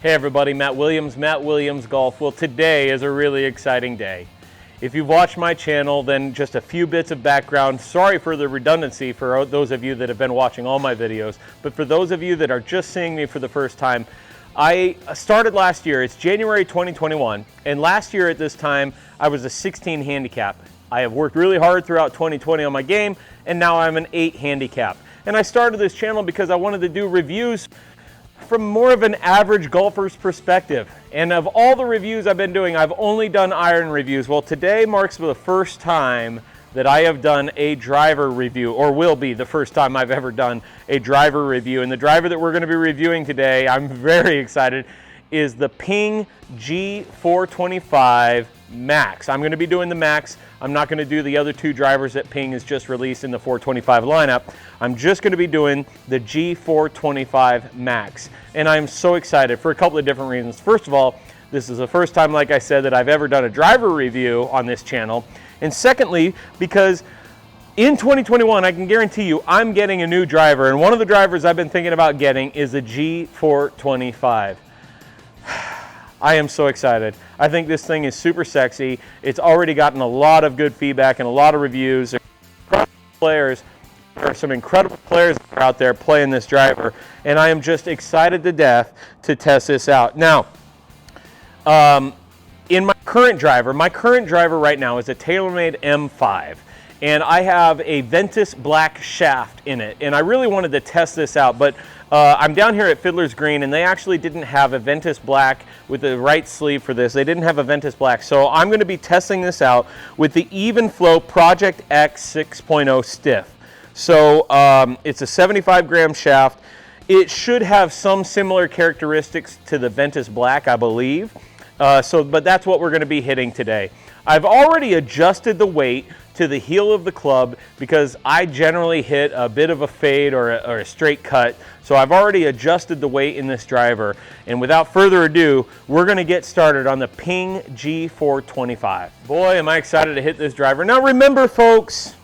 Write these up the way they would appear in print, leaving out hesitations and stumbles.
Hey everybody, Matt Williams Golf. Well, today is a really exciting day. If you've watched my channel, then just a few bits of background. Sorry for the redundancy for those of you that have been watching all my videos, but for those of you that are just seeing me for the first time, I started last year. It's January 2021, and last year at this time, I was a 16 handicap. I have worked really hard throughout 2020 on my game, and now I'm an 8 handicap. And I started this channel because I wanted to do reviews from more of an average golfer's perspective. And of all the reviews I've been doing, I've only done iron reviews. Well, today marks the first time that I have done a driver review, or will be the first time I've ever done a driver review. And the driver that we're going to be reviewing today, I'm very excited, is the Ping G425 Max. I'm going to be doing the Max. I'm not going to do the other two drivers that Ping has just released in the 425 lineup. I'm just going to be doing the G425 Max. And I'm so excited for a couple of different reasons. First of all, this is the first time, like I said, that I've ever done a driver review on this channel. And secondly, because in 2021, I can guarantee you I'm getting a new driver. And one of the drivers I've been thinking about getting is the G425. I am so excited. I think this thing is super sexy. It's already gotten a lot of good feedback and a lot of reviews. There are some incredible players that are out there playing this driver, and I am just excited to death to test this out. Now, in my current driver right now is a TaylorMade M5, and I have a Ventus black shaft in it, and I really wanted to test this out, but I'm down here at Fiddler's Green, and they actually didn't have a Ventus black with the right sleeve for this. They didn't have a Ventus black, so I'm going to be testing this out with the Even Flow Project X 6.0 stiff. So it's a 75-gram shaft. It should have some similar characteristics to the Ventus black, I believe. But that's what we're going to be hitting today. I've already adjusted the weight to the heel of the club because I generally hit a bit of a fade or a straight cut. So I've already adjusted the weight in this driver. And without further ado, we're going to get started on the Ping G425. Boy, am I excited to hit this driver. Now remember, folks,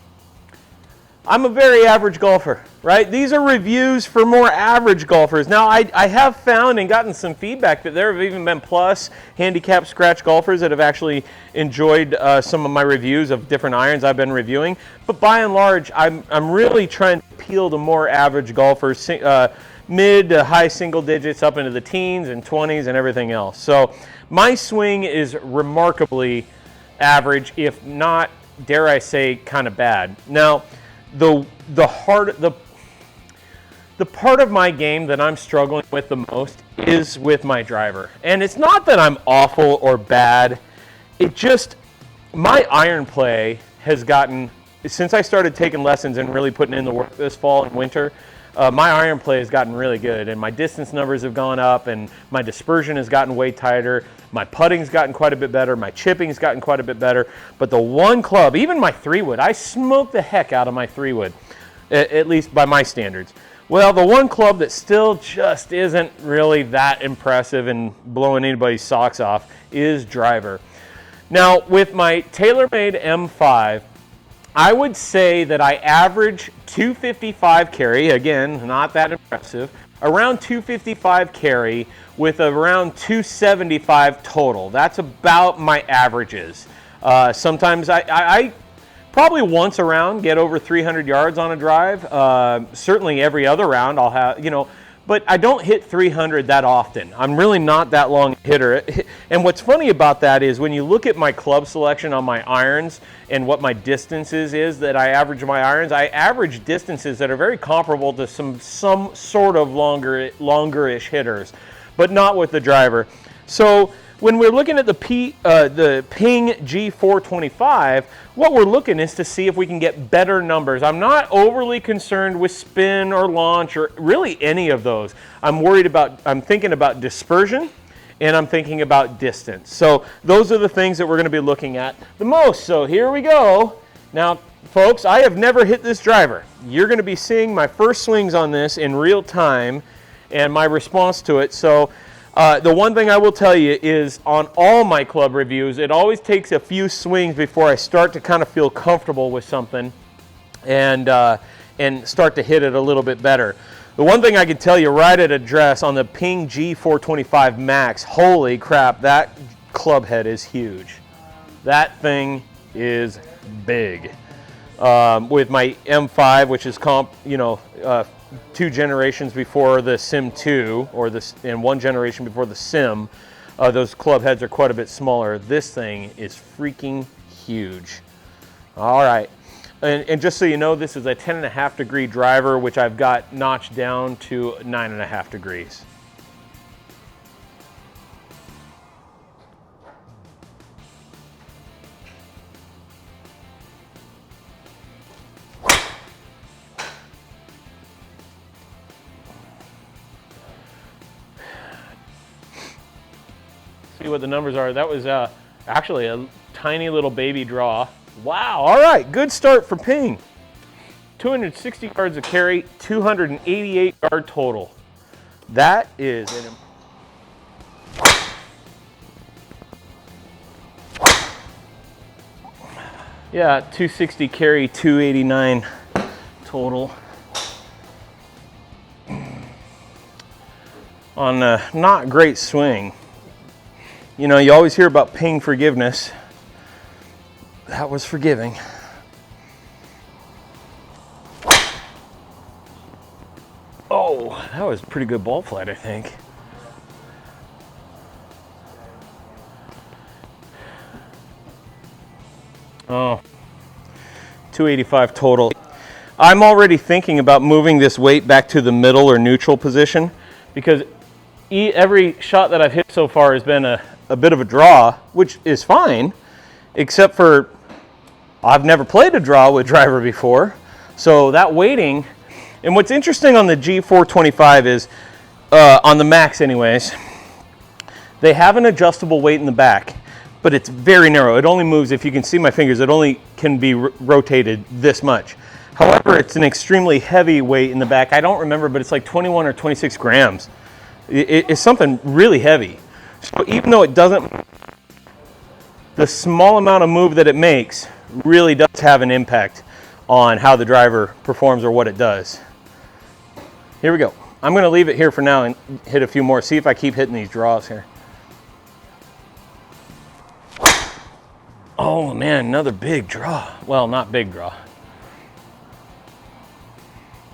I'm a very average golfer, right? These are reviews for more average golfers. Now, I have found and gotten some feedback that there have even been plus handicap scratch golfers that have actually enjoyed some of my reviews of different irons I've been reviewing. But by and large, I'm really trying to appeal to more average golfers, mid to high single digits up into the teens and 20s and everything else. So my swing is remarkably average, if not, dare I say, kind of bad. Now, the part of my game that I'm struggling with the most is with my driver. And it's not that I'm awful or bad. It just, my iron play has gotten, since I started taking lessons and really putting in the work this fall and winter, my iron play has gotten really good, and my distance numbers have gone up, and my dispersion has gotten way tighter. My putting's gotten quite a bit better. My chipping's gotten quite a bit better. But the one club, even my 3-wood, I smoke the heck out of my 3-wood, at least by my standards. Well, the one club that still just isn't really that impressive and blowing anybody's socks off is driver. Now, with my TaylorMade M5, I would say that I average 255 carry, again, not that impressive, around 255 carry with around 275 total. That's about my averages. Sometimes I probably once a round get over 300 yards on a drive. Certainly every other round I'll have, but I don't hit 300 that often. I'm really not that long a hitter. And what's funny about that is when you look at my club selection on my irons and what my distances is that I average my irons, I average distances that are very comparable to some sort of longer-ish hitters, but not with the driver. So when we're looking at the Ping G425, what we're looking is to see if we can get better numbers. I'm not overly concerned with spin or launch or really any of those. I'm thinking about dispersion, and I'm thinking about distance. So those are the things that we're going to be looking at the most. So here we go. Now, folks, I have never hit this driver. You're going to be seeing my first swings on this in real time and my response to it. So the one thing I will tell you is on all my club reviews, it always takes a few swings before I start to kind of feel comfortable with something and start to hit it a little bit better. The one thing I can tell you right at address on the Ping G425 Max, holy crap, that club head is huge. That thing is big. With my M5, which is 2 generations before the Sim 2, and 1 generation before the Sim, those club heads are quite a bit smaller. This thing is freaking huge. All right. And just so you know, this is a 10.5 degree driver, which I've got notched down to 9.5 degrees. See what the numbers are. That was actually a tiny little baby draw. Wow, all right, good start for Ping. 260 yards of carry, 288 yard total. That is an yeah, 260 carry, 289 total. On a not great swing. You know, you always hear about Ping forgiveness. That was forgiving. Oh, that was a pretty good ball flight, I think. Oh, 285 total. I'm already thinking about moving this weight back to the middle or neutral position because every shot that I've hit so far has been a bit of a draw, which is fine, except for I've never played a draw with driver before. So that weighting, and what's interesting on the G425 is, on the Max anyways, they have an adjustable weight in the back, but it's very narrow. It only moves, if you can see my fingers, it only can be rotated this much. However, it's an extremely heavy weight in the back. I don't remember, but it's like 21 or 26 grams. It's something really heavy. So even though it doesn't, the small amount of move that it makes really does have an impact on how the driver performs or what it does. Here we go. I'm going to leave it here for now and hit a few more. See if I keep hitting these draws here. Oh man, another big draw. Well, not big draw.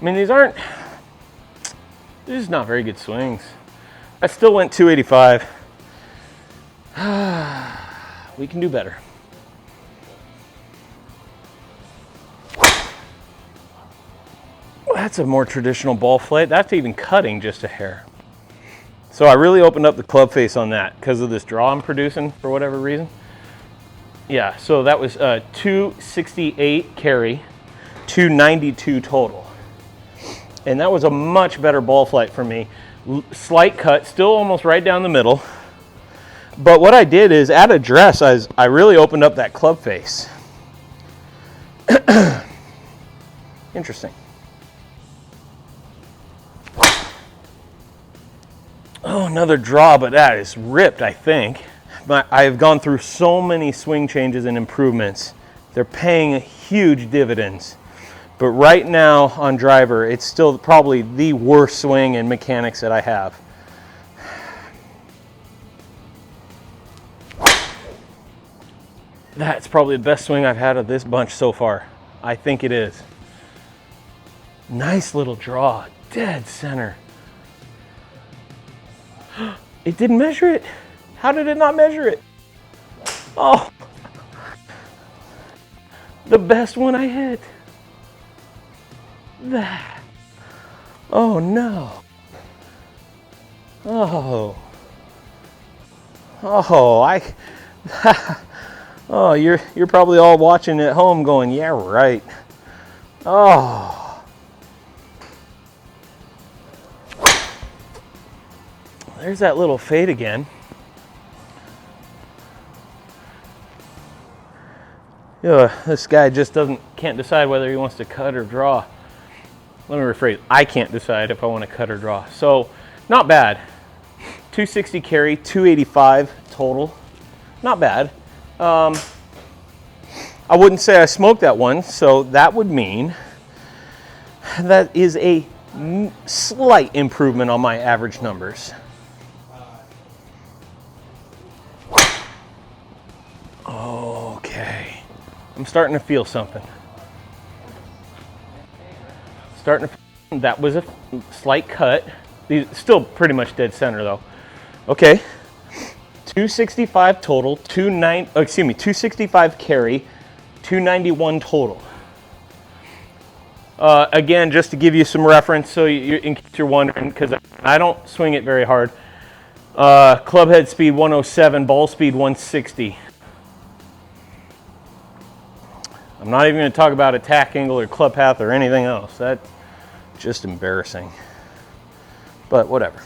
I mean, these are not very good swings. I still went 285. We can do better. That's a more traditional ball flight. That's even cutting just a hair. So I really opened up the club face on that because of this draw I'm producing for whatever reason. Yeah, so that was 268 carry, 292 total. And that was a much better ball flight for me. Slight cut, still almost right down the middle. But what I did is at address, I really opened up that club face. Interesting. Oh, another draw, but that is ripped, I think. I've gone through so many swing changes and improvements. They're paying huge dividends. But right now on driver, it's still probably the worst swing and mechanics that I have. That's probably the best swing I've had of this bunch so far. I think it is. Nice little draw, dead center. It didn't measure it. How did it not measure it? Oh, the best one I hit. That. Oh no. Oh. Oh, oh, you're probably all watching at home going, yeah, right. Oh. There's that little fade again. This guy just can't decide whether he wants to cut or draw. Let me rephrase. I can't decide if I want to cut or draw. So, not bad. 260 carry, 285 total. Not bad. I wouldn't say I smoked that one, so that would mean that is a slight improvement on my average numbers. Okay, I'm starting to feel something. That was a slight cut. These still pretty much dead center though. Okay, 265 total, 265 carry, 291 total. Again, just to give you some reference, so in case you're wondering, because I don't swing it very hard. Club head speed 107, ball speed 160. I'm not even going to talk about attack angle or club path or anything else. That's just embarrassing. But whatever.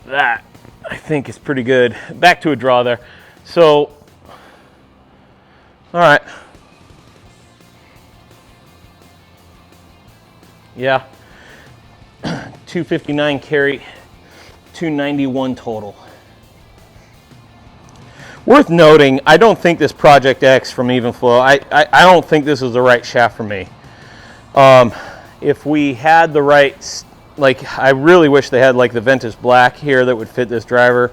That, I think, is pretty good. Back to a draw there. So, all right. Yeah. 259 carry, 291 total. Worth noting, I don't think this Project X from Evenflow, I don't think this is the right shaft for me. If we had the right, like, I really wish they had like the Ventus Black here that would fit this driver.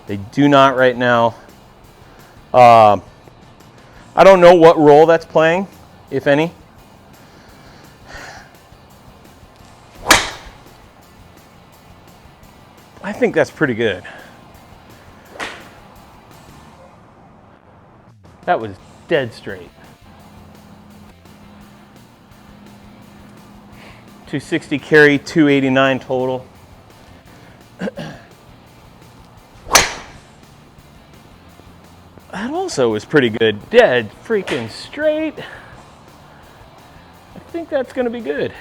They do not right now. I don't know what role that's playing, if any. I think that's pretty good. That was dead straight. 260 carry, 289 total. That also was pretty good. Dead freaking straight. I think that's going to be good.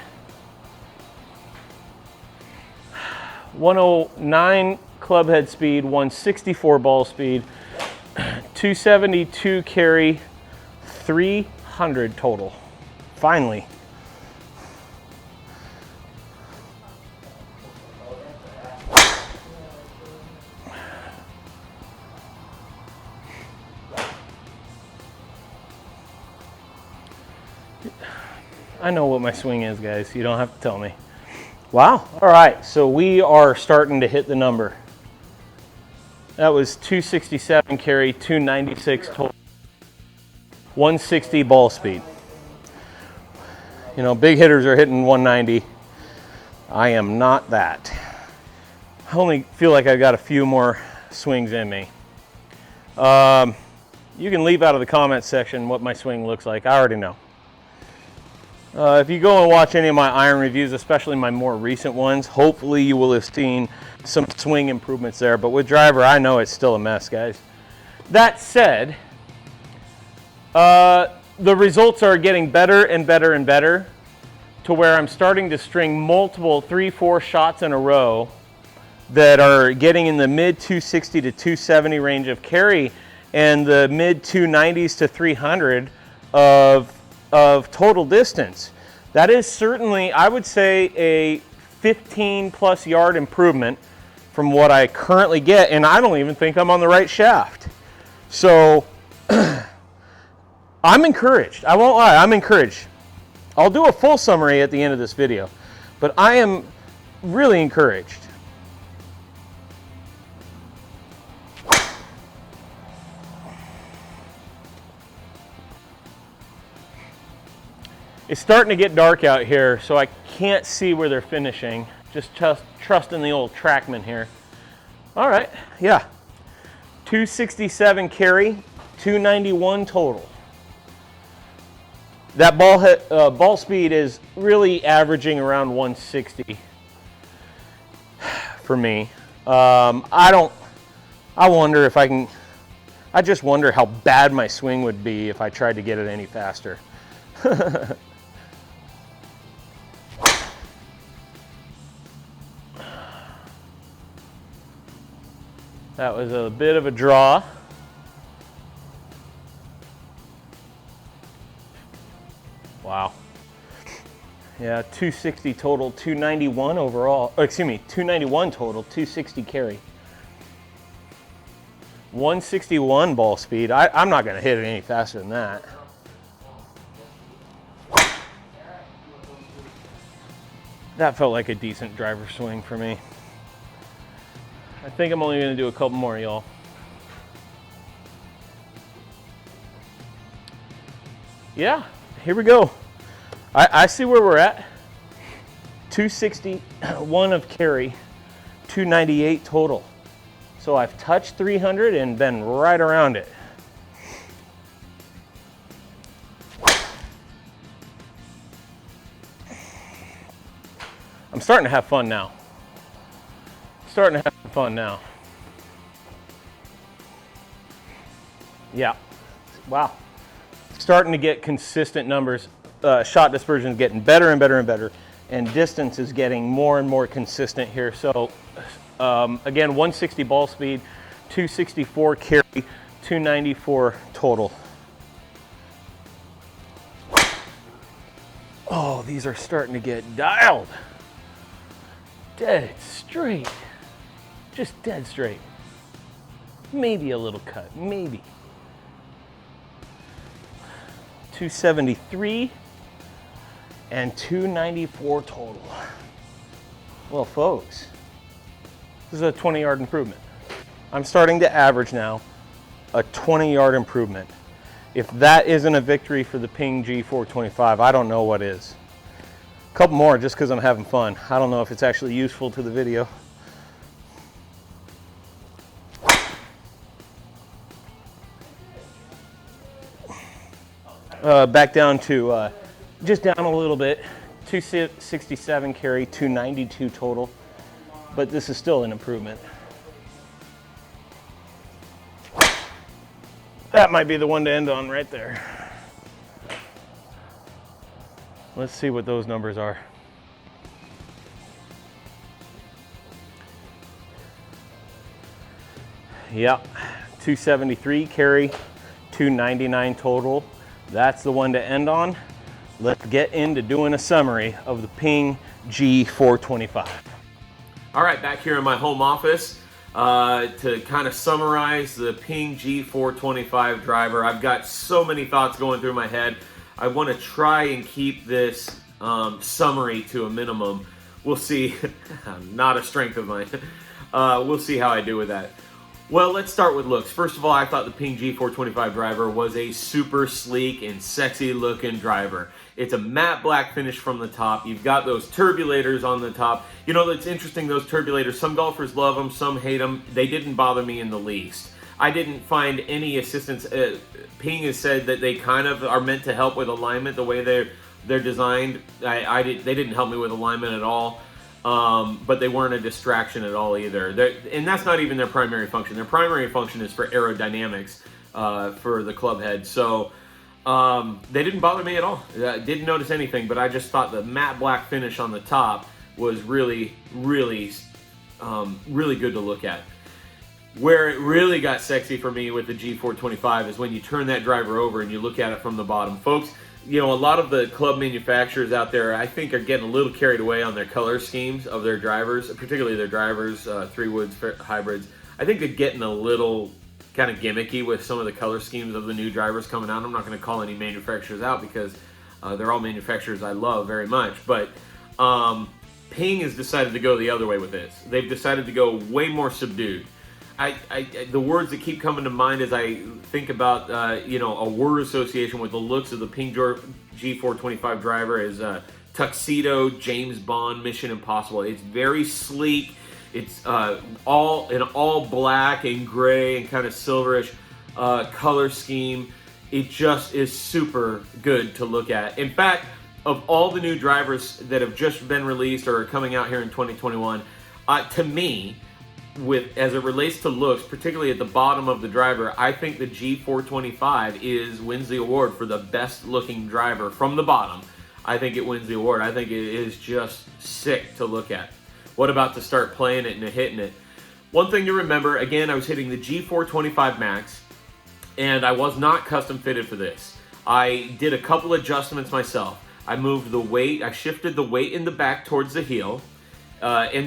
109 club head speed, 164 ball speed, 272 carry, 300 total. Finally. I know what my swing is, guys. You don't have to tell me. Wow. All right, so we are starting to hit the number. That was 267 carry, 296 total, 160 ball speed. You know, big hitters are hitting 190. I am not that. I only feel like I've got a few more swings in me. You can leave out of the comments section what my swing looks like. I already know. If you go and watch any of my iron reviews, especially my more recent ones, hopefully you will have seen some swing improvements there. But with driver, I know it's still a mess, guys. That said, the results are getting better and better and better to where I'm starting to string multiple 3-4 shots in a row that are getting in the mid 260 to 270 range of carry and the mid 290s to 300 of total distance. That is certainly, I would say, a 15 plus yard improvement from what I currently get, and I don't even think I'm on the right shaft. So I'm encouraged. I won't lie, I'm encouraged. I'll do a full summary at the end of this video, but I am really encouraged. It's starting to get dark out here, so I can't see where they're finishing. Just trusting the old TrackMan here. All right, yeah. 267 carry, 291 total. That ball speed is really averaging around 160 for me. I wonder if I can, I just wonder how bad my swing would be if I tried to get it any faster. That was a bit of a draw. Wow. Yeah, 260 total, 291 overall. Oh, excuse me, 291 total, 260 carry. 161 ball speed. I'm not going to hit it any faster than that. That felt like a decent driver swing for me. I think I'm only gonna do a couple more, y'all. Yeah, here we go. I see where we're at. 261 of carry, 298 total. So I've touched 300 and been right around it. I'm starting to have fun now. Starting to have fun now. Yeah, wow. Starting to get consistent numbers. Shot dispersion is getting better and better and better, and distance is getting more and more consistent here. So again, 160 ball speed, 264 carry, 294 total. Oh, these are starting to get dialed. Dead straight. Just dead straight. Maybe a little cut, maybe. 273 and 294 total. Well, folks, this is a 20-yard improvement. I'm starting to average now a 20-yard improvement. If that isn't a victory for the Ping G425, I don't know what is. A couple more just because I'm having fun. I don't know if it's actually useful to the video. Back down to, just down a little bit, 267 carry, 292 total, but this is still an improvement. That might be the one to end on right there. Let's see what those numbers are. Yep, 273 carry, 299 total. That's the one to end on. Let's get into doing a summary of the Ping G425. All right, back here in my home office to kind of summarize the Ping G425 driver. I've got so many thoughts going through my head. I want to try and keep this summary to a minimum. We'll see. Not a strength of mine. We'll see how I do with that. Well, let's start with looks. First of all, I thought the Ping G425 driver was a super sleek and sexy looking driver. It's a matte black finish from the top. You've got those turbulators on the top. You know, it's interesting, those turbulators, some golfers love them, some hate them. They didn't bother me in the least. I didn't find any assistance. Ping has said that they kind of are meant to help with alignment the way they're designed. They didn't help me with alignment at all. But they weren't a distraction at all either. And that's not even their primary function. Their primary function is for aerodynamics for the club head. So they didn't bother me at all. Didn't notice anything, but I just thought the matte black finish on the top was really, really, really good to look at. Where it really got sexy for me with the G425 is when you turn that driver over and you look at it from the bottom. Folks, you know, a lot of the club manufacturers out there, I think, are getting a little carried away on their color schemes of their drivers, particularly their drivers, 3-woods, hybrids. I think they're getting a little kind of gimmicky with some of the color schemes of the new drivers coming out. I'm not going to call any manufacturers out because they're all manufacturers I love very much. But Ping has decided to go the other way with this. They've decided to go way more subdued. The words that keep coming to mind as I think about, you know, a word association with the looks of the Ping G425 driver is tuxedo, James Bond, Mission Impossible. It's very sleek. It's all in all black and gray and kind of silverish color scheme. It just is super good to look at. In fact, of all the new drivers that have just been released or are coming out here in 2021, to me, as it relates to looks, particularly at the bottom of the driver, I think the G425 wins the award for the best looking driver from the bottom. I think it wins the award. I think it is just sick to look at. What about to start playing it and hitting it? One thing to remember, again, I was hitting the G425 Max, and I was not custom fitted for this. I did a couple adjustments myself. I moved the weight, I shifted the weight in the back towards the heel,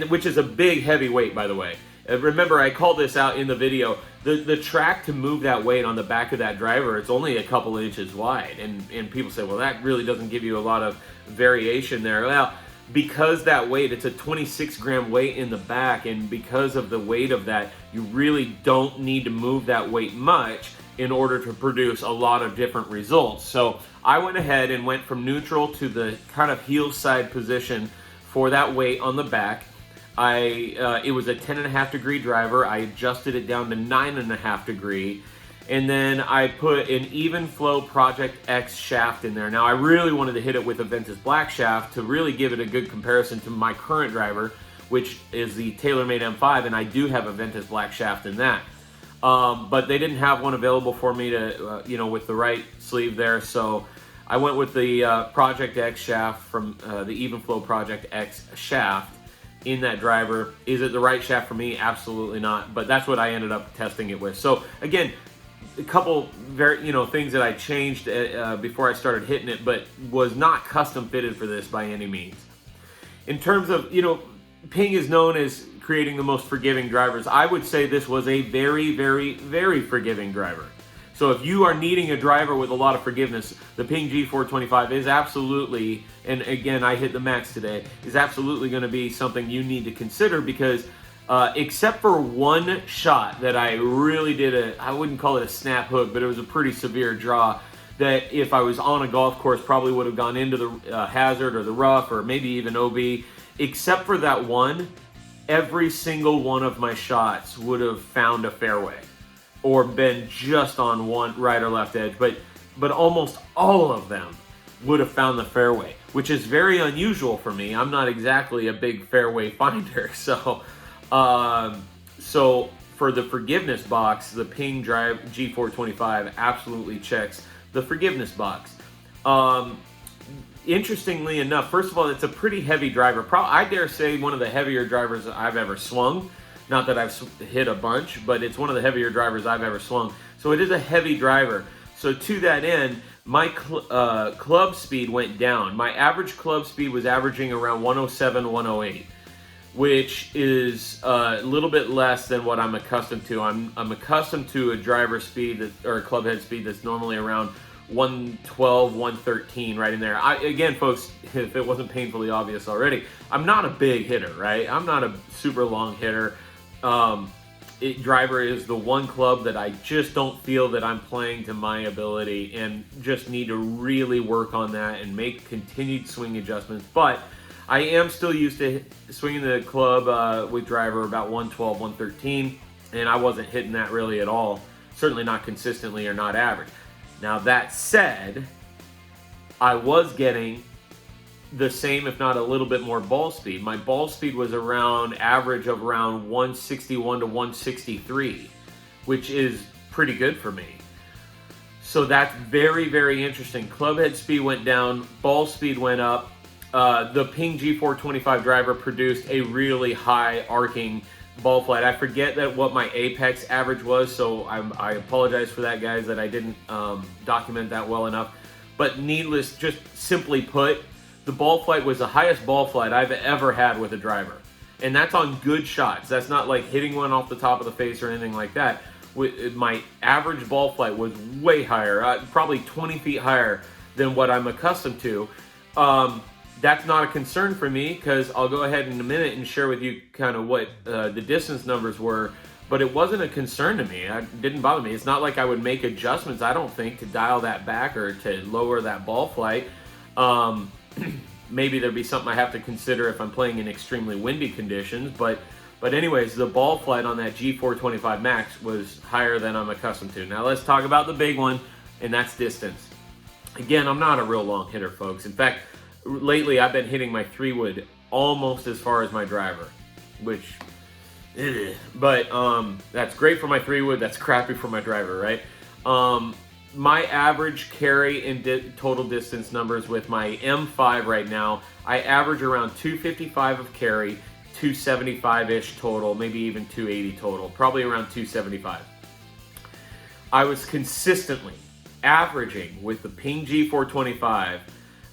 which is a big, heavy weight, by the way. Remember, I called this out in the video. The track to move that weight on the back of that driver, it's only a couple inches wide. And people say, well, that really doesn't give you a lot of variation there. Well, because that weight, it's a 26 gram weight in the back, and because of the weight of that, you really don't need to move that weight much in order to produce a lot of different results. So I went ahead and went from neutral to the kind of heel side position for that weight on the back. It was a 10.5 degree driver. I adjusted it down to 9.5 degree. And then I put an Even Flow Project X shaft in there. Now I really wanted to hit it with a Ventus Black shaft to really give it a good comparison to my current driver, which is the TaylorMade M5, and I do have a Ventus Black shaft in that. But they didn't have one available for me to, with the right sleeve there. So I went with the Project X shaft from the Even Flow Project X shaft in that driver. Is it the right shaft for me? Absolutely not. But that's what I ended up testing it with. So again, a couple things that I changed before I started hitting it, but was not custom fitted for this by any means. In terms of, Ping is known as creating the most forgiving drivers. I would say this was a very, very, very forgiving driver. So if you are needing a driver with a lot of forgiveness, the Ping G425 is absolutely, and again, I hit the max today, is absolutely going to be something you need to consider, because except for one shot that I really did I wouldn't call it a snap hook, but it was a pretty severe draw that if I was on a golf course probably would have gone into the hazard or the rough or maybe even OB. Except for that one, every single one of my shots would have found a fairway or been just on one right or left edge, but almost all of them would have found the fairway, which is very unusual for me. I'm not exactly a big fairway finder, so for the forgiveness box, the Ping Drive G425 absolutely checks the forgiveness box. Interestingly enough, first of all, it's a pretty heavy driver. I dare say one of the heavier drivers I've ever swung. Not that I've hit a bunch, but it's one of the heavier drivers I've ever swung. So it is a heavy driver. So to that end, my club speed went down. My average club speed was averaging around 107, 108, which is a little bit less than what I'm accustomed to. I'm accustomed to a driver speed or a club head speed that's normally around 112, 113, right in there. Again, folks, if it wasn't painfully obvious already, I'm not a big hitter, right? I'm not a super long hitter. Driver is the one club that I just don't feel that I'm playing to my ability, and just need to really work on that and make continued swing adjustments. But I am still used to swinging the club with driver about 112, 113, and I wasn't hitting that really at all. Certainly not consistently or not average. Now that said, I was getting the same, if not a little bit more ball speed. My ball speed was average of around 161 to 163, which is pretty good for me. So that's very, very interesting. Club head speed went down, ball speed went up. The Ping G425 driver produced a really high arcing ball flight. I forget what my apex average was, so I apologize for that, guys, that I didn't document that well enough. But just simply put, the ball flight was the highest ball flight I've ever had with a driver. And that's on good shots. That's not like hitting one off the top of the face or anything like that. My average ball flight was way higher, probably 20 feet higher than what I'm accustomed to. That's not a concern for me, because I'll go ahead in a minute and share with you kind of what the distance numbers were, but it wasn't a concern to me. It didn't bother me. It's not like I would make adjustments, I don't think, to dial that back or to lower that ball flight. Maybe there'd be something I have to consider if I'm playing in extremely windy conditions, but anyways, the ball flight on that G425 Max was higher than I'm accustomed to. Now let's talk about the big one, and that's distance. Again, I'm not a real long hitter, folks. In fact, lately I've been hitting my 3-wood almost as far as my driver, which, but that's great for my 3-wood, that's crappy for my driver, right? My average carry and total distance numbers with my M5 right now, I average around 255 of carry, 275-ish total, maybe even 280 total, probably around 275. I was consistently averaging with the Ping G425,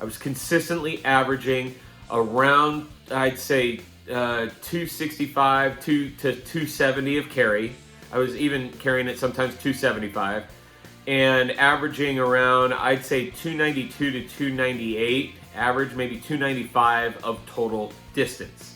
I was consistently averaging around, I'd say, 265 to 270 of carry. I was even carrying it sometimes 275. And averaging around, I'd say, 292 to 298 average maybe 295 of total distance.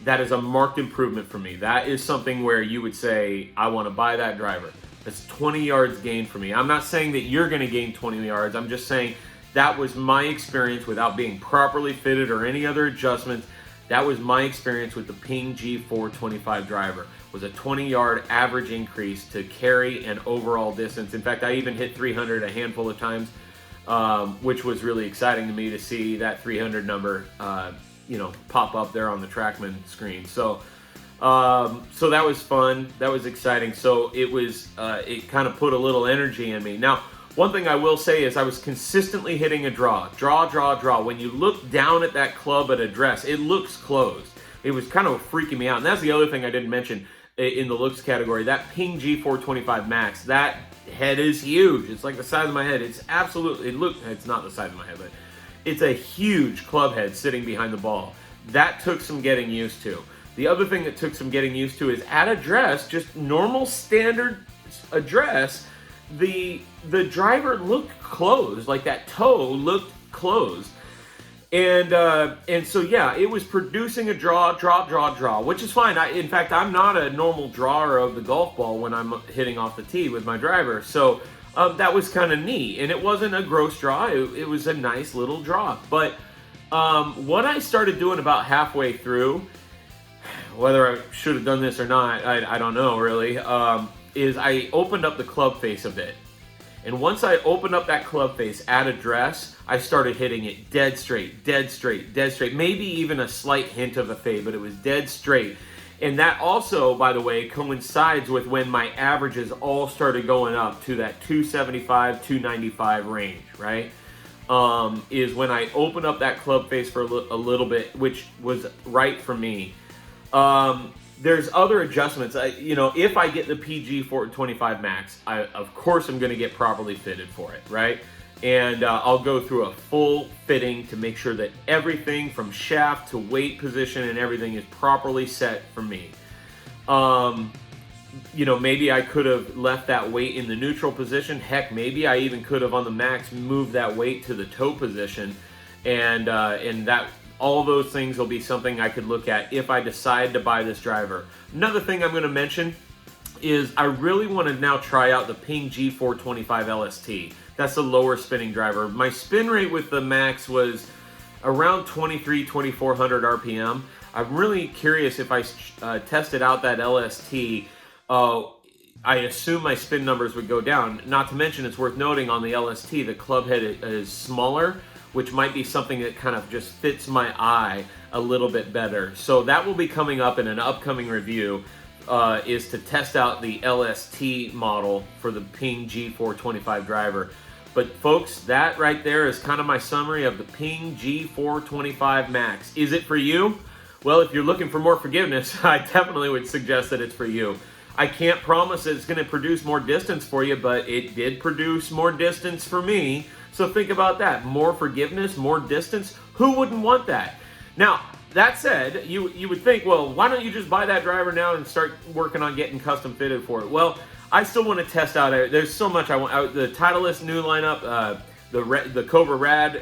That is a marked improvement for me. That is something where you would say, I want to buy that driver. That's 20 yards gained for me. I'm not saying that you're going to gain 20 yards. I'm just saying that was my experience without being properly fitted or any other adjustments. That was my experience with the Ping G425 driver. Was a 20-yard average increase to carry and overall distance. In fact, I even hit 300 a handful of times, which was really exciting to me to see that 300 number, pop up there on the TrackMan screen. So that was fun. That was exciting. So it kind of put a little energy in me. Now, one thing I will say is I was consistently hitting a draw. When you look down at that club at address, it looks closed. It was kind of freaking me out. And that's the other thing I didn't mention in the looks category. That Ping G425 Max, that head is huge. It's like the size of my head. It's absolutely, it's not the size of my head, but it's a huge club head sitting behind the ball. That took some getting used to. The other thing that took some getting used to is at address, just normal standard address, the driver looked closed, like that toe looked closed. And so yeah, it was producing a draw, which is fine. In fact, I'm not a normal drawer of the golf ball when I'm hitting off the tee with my driver. So that was kind of neat, and it wasn't a gross draw. It was a nice little draw. But what I started doing about halfway through, whether I should have done this or not, I don't know really, is I opened up the club face a bit. And once I opened up that club face at address, I started hitting it dead straight. Maybe even a slight hint of a fade, but it was dead straight. And that also, by the way, coincides with when my averages all started going up to that 275, 295 range, right? Is when I opened up that club face for a little bit, which was right for me. There's other adjustments. If I get the PG425 Max, of course I'm going to get properly fitted for it, right? And I'll go through a full fitting to make sure that everything from shaft to weight position and everything is properly set for me. Maybe I could have left that weight in the neutral position. Heck, maybe I even could have on the Max moved that weight to the toe position, and that. All those things will be something I could look at if I decide to buy this driver. Another thing I'm going to mention is I really want to now try out the Ping G425 LST. That's the lower spinning driver. My spin rate with the Max was around 2400 RPM. I'm really curious if I tested out that LST, I assume my spin numbers would go down. Not to mention, it's worth noting on the LST, the club head is smaller, which might be something that kind of just fits my eye a little bit better. So that will be coming up in an upcoming review, is to test out the LST model for the Ping G425 driver. But folks, that right there is kind of my summary of the Ping G425 Max. Is it for you? Well, if you're looking for more forgiveness, I definitely would suggest that it's for you. I can't promise it's going to produce more distance for you, but it did produce more distance for me. So think about that. More forgiveness, more distance. Who wouldn't want that? Now, that said, you would think, well, why don't you just buy that driver now and start working on getting custom fitted for it? Well, I still want to test out. There's so much I want. The Titleist new lineup, the Cobra Rad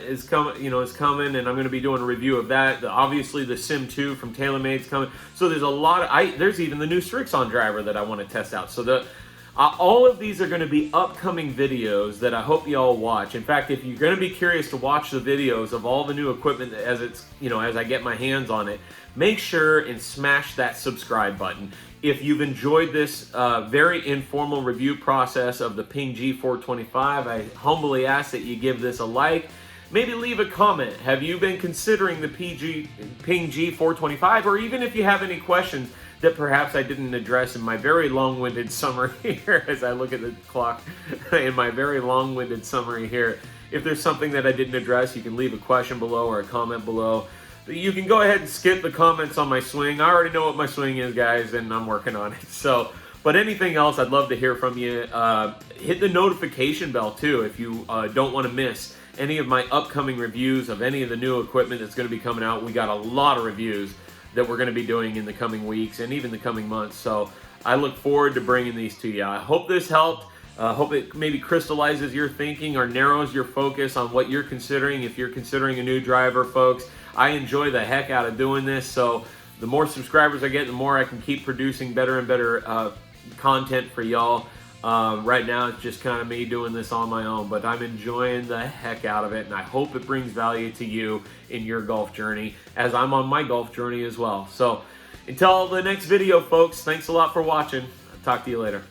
is coming. Is coming, and I'm going to be doing a review of that. Obviously, the Sim 2 from TaylorMade's coming. So there's a lot of. There's even the new Strixon driver that I want to test out. So all of these are going to be upcoming videos that I hope you all watch. In fact, if you're going to be curious to watch the videos of all the new equipment as I get my hands on it, make sure and smash that subscribe button. If you've enjoyed this very informal review process of the Ping G425, I humbly ask that you give this a like. Maybe leave a comment. Have you been considering the Ping G425? Or even if you have any questions that perhaps I didn't address in my very long-winded summary here, as I look at the clock, in my very long-winded summary here. If there's something that I didn't address, you can leave a question below or a comment below. You can go ahead and skip the comments on my swing. I already know what my swing is, guys, and I'm working on it. So, but anything else, I'd love to hear from you. Hit the notification bell, too, if you don't want to miss any of my upcoming reviews of any of the new equipment that's going to be coming out. We got a lot of reviews that we're going to be doing in the coming weeks and even the coming months. So I look forward to bringing these to you. I hope this helped. Hope it maybe crystallizes your thinking or narrows your focus on what you're considering if you're considering a new driver, folks. I enjoy the heck out of doing this, so the more subscribers I get, the more I can keep producing better and better content for y'all. Right now, it's just kind of me doing this on my own, but I'm enjoying the heck out of it, and I hope it brings value to you in your golf journey, as I'm on my golf journey as well. So, until the next video, folks, thanks a lot for watching. I'll talk to you later.